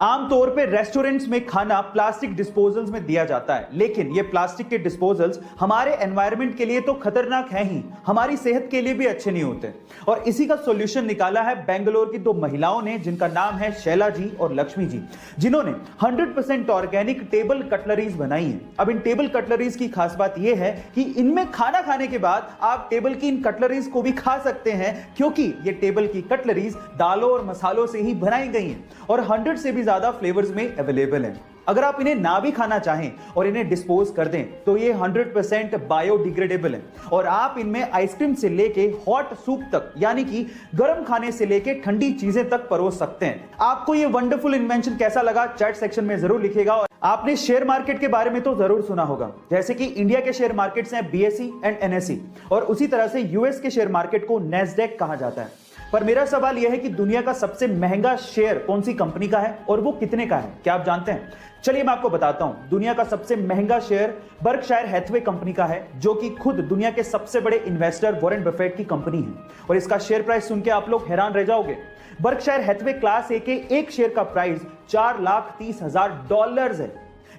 आमतौर पे रेस्टोरेंट्स में खाना प्लास्टिक डिस्पोजल्स में दिया जाता है, लेकिन ये प्लास्टिक के डिस्पोजल्स हमारे एनवायरनमेंट के लिए तो खतरनाक है ही, हमारी सेहत के लिए भी अच्छे नहीं होते। और इसी का सॉल्यूशन निकाला है बेंगलोर की दो महिलाओं ने, जिनका नाम है शैला जी और लक्ष्मी जी, जिन्होंने 100% ऑर्गेनिक टेबल कटलरीज बनाई है। अब इन टेबल कटलरीज की खास बात यह है कि इनमें खाना खाने के बाद आप टेबल की इन कटलरीज को भी खा सकते हैं, क्योंकि ये टेबल की कटलरीज दालों और मसालों से ही बनाई गई हैं और 100 से भी ज्यादा फ्लेवर्स में अवेलेबल हैं। अगर आप इन्हें ना भी खाना चाहें और इन्हें डिस्पोज कर दें तो ये 100% बायोडिग्रेडेबल है और आप इनमें आइसक्रीम से लेके हॉट सूप तक, यानी कि गर्म खाने से लेके ठंडी चीजें तक परोस सकते हैं। आपको ये वंडरफुल इन्वेंशन कैसा लगा चैट सेक्शन में जरूर लिखिएगा। और आपने शेयर मार्केट के बारे में तो जरूर सुना होगा, जैसे कि इंडिया के शेयर मार्केट्स हैं बीएसई एंड एनएसई, और उसी तरह से यूएस के शेयर मार्केट को नैस्डैक कहा जाता है। पर मेरा सवाल यह है कि दुनिया का सबसे महंगा शेयर कौन सी कंपनी का है और वो कितने का है, क्या आप जानते हैं? चलिए मैं आपको बताता हूं। दुनिया का सबसे महंगा शेयर बर्कशायर हैथवे कंपनी का है, जो कि खुद दुनिया के सबसे बड़े इन्वेस्टर वॉरेन बफेट की कंपनी है, और इसका शेयर प्राइस सुन के आप लोग हैरान रह जाओगे। बर्कशायर हैथवे क्लास ए के एक शेयर का प्राइस $4,30,000 है,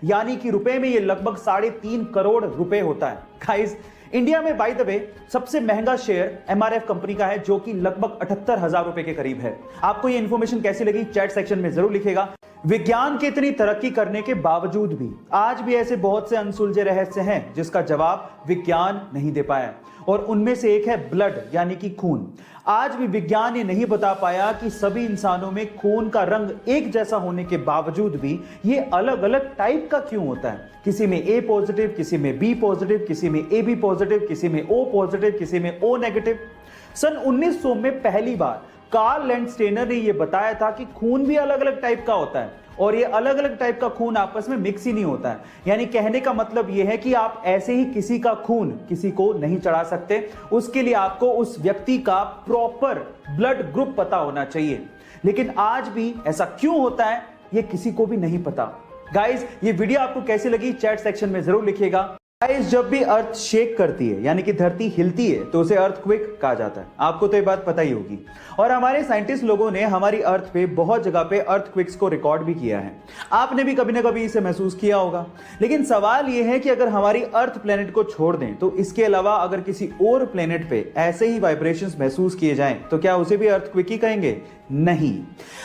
यानी कि रुपए में ये लगभग 3.5 करोड़ रुपए होता है। गाइस, इंडिया में बाय द वे सबसे महंगा शेयर एमआरएफ कंपनी का है, जो कि लगभग 78,000 रुपए के करीब है। आपको ये इंफॉर्मेशन कैसी लगी चैट सेक्शन में जरूर लिखेगा। विज्ञान की इतनी तरक्की करने के बावजूद भी आज भी ऐसे बहुत से अनसुलझे रहस्य हैं जिसका जवाब विज्ञान नहीं दे पाया, और उनमें से एक है ब्लड, यानी कि खून। आज भी विज्ञान ये नहीं बता पाया कि सभी इंसानों में खून का रंग एक जैसा होने के बावजूद भी ये अलग अलग टाइप का क्यों होता है। किसी में ए पॉजिटिव, किसी में बी पॉजिटिव, किसी में ए बी पॉजिटिव, किसी में ओ पॉजिटिव, किसी में ओ नेगेटिव। सन 1900 में पहली बार कार्ल लैंडस्टेनर ने यह बताया था कि खून भी अलग अलग टाइप का होता है, और ये अलग अलग टाइप का खून आपस में मिक्स ही नहीं होता है। यानी कहने का मतलब यह है कि आप ऐसे ही किसी का खून किसी को नहीं चढ़ा सकते, उसके लिए आपको उस व्यक्ति का प्रॉपर ब्लड ग्रुप पता होना चाहिए। लेकिन आज भी ऐसा क्यों होता है ये किसी को भी नहीं पता। गाइस, ये वीडियो आपको कैसी लगी चैट सेक्शन में जरूर लिखिएगा। गाइस, जब भी अर्थ शेक करती है, यानी कि धरती हिलती है, तो उसे अर्थक्वेक कहा जाता है। आपको तो ये बात पता ही होगी, और हमारे साइंटिस्ट लोगों ने हमारी अर्थ पे बहुत जगह पे अर्थक्वेक्स को रिकॉर्ड भी किया है। आपने भी कभी ना कभी इसे महसूस किया होगा। लेकिन सवाल यह है कि अगर हमारी अर्थ प्लेनेट को छोड़ दें तो इसके अलावा अगर किसी और प्लेनेट पे ऐसे ही वाइब्रेशंस महसूस किए जाएं तो क्या उसे भी अर्थक्वेक ही कहेंगे? नहीं।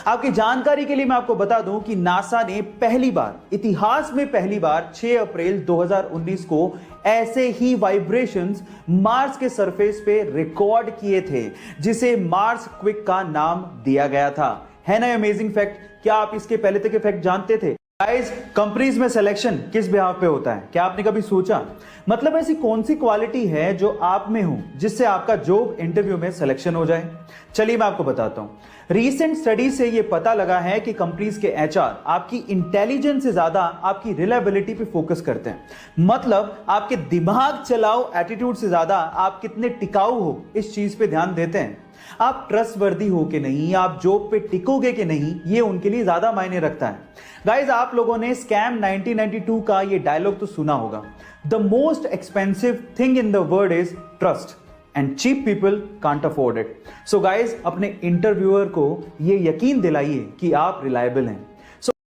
आपकी जानकारी के लिए मैं आपको बता दूं कि नासा ने पहली बार, इतिहास में पहली बार 6 अप्रैल 2019 को ऐसे ही वाइब्रेशंस मार्स के सरफेस पे रिकॉर्ड किए थे, जिसे मार्स क्विक का नाम दिया गया था। है ना अमेजिंग फैक्ट? क्या आप इसके पहले तक के फैक्ट जानते थे? गाइस, कंपनीज में सिलेक्शन किस बिहाफ पे होता है, क्या आपने कभी सोचा? मतलब ऐसी कौन सी क्वालिटी है जो आप में हो जिससे आपका जॉब इंटरव्यू में सिलेक्शन हो जाए? चलिए मैं आपको बताता हूं। रीसेंट स्टडी से यह पता लगा है कि कंपनीज के एचआर आपकी इंटेलिजेंस से ज्यादा आपकी रिलायबिलिटी पे फोकस करते हैं। मतलब आपके दिमाग चलाओ एटीट्यूड से ज्यादा आप कितने टिकाऊ हो इस चीज पे ध्यान देते हैं। आप ट्रस्टवर्दी हो कि नहीं, आप जॉब पे टिकोगे कि नहीं, ये उनके लिए ज्यादा मायने रखता है। गाइस, आप लोगों ने स्कैम 1992 का ये डायलॉग तो सुना होगा, the most expensive thing in the world is trust and cheap people can't afford it. So guys, अपने इंटरव्यूअर को ये यकीन दिलाइए कि आप रिलायबल हैं।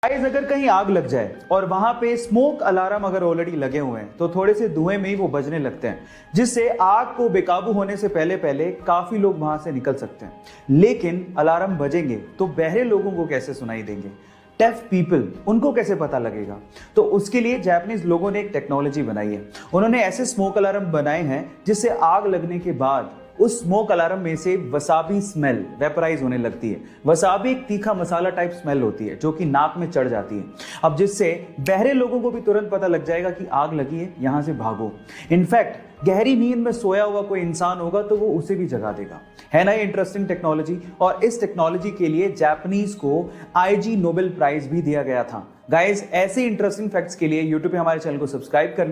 गाइस, अगर कहीं आग लग जाए और वहां पे स्मोक अलार्म अगर ऑलरेडी लगे हुए हैं तो थोड़े से धुएं में ही वो बजने लगते हैं, जिससे आग को बेकाबू होने से पहले पहले काफी लोग वहां से निकल सकते हैं। लेकिन अलार्म बजेंगे तो बहरे लोगों को कैसे सुनाई देंगे? डेफ पीपल, उनको कैसे पता लगेगा? तो उसके लिए जापानीज लोगों ने एक टेक्नोलॉजी बनाई है। उन्होंने ऐसे स्मोक अलार्म बनाए हैं जिससे आग लगने के बाद उस स्मोक अलार्म में से वसाबी स्मेल वेपराइज होने लगती है। वसाबी एक तीखा मसाला टाइप स्मेल होती है जो कि नाक में चढ़ जाती है। अब जिससे बहरे लोगों को भी तुरंत पता लग जाएगा कि आग लगी है, यहां से भागो। इनफैक्ट गहरी नींद में सोया हुआ कोई इंसान होगा तो वो उसे भी जगा देगा। है ना ये इंटरेस्टिंग टेक्नोलॉजी? और इस टेक्नोलॉजी के लिए जापानीज को आईजी नोबेल प्राइज भी दिया गया था। गाइस, ऐसे इंटरेस्टिंग फैक्ट्स के लिए यूट्यूब पे हमारे चैनल को सब्सक्राइब कर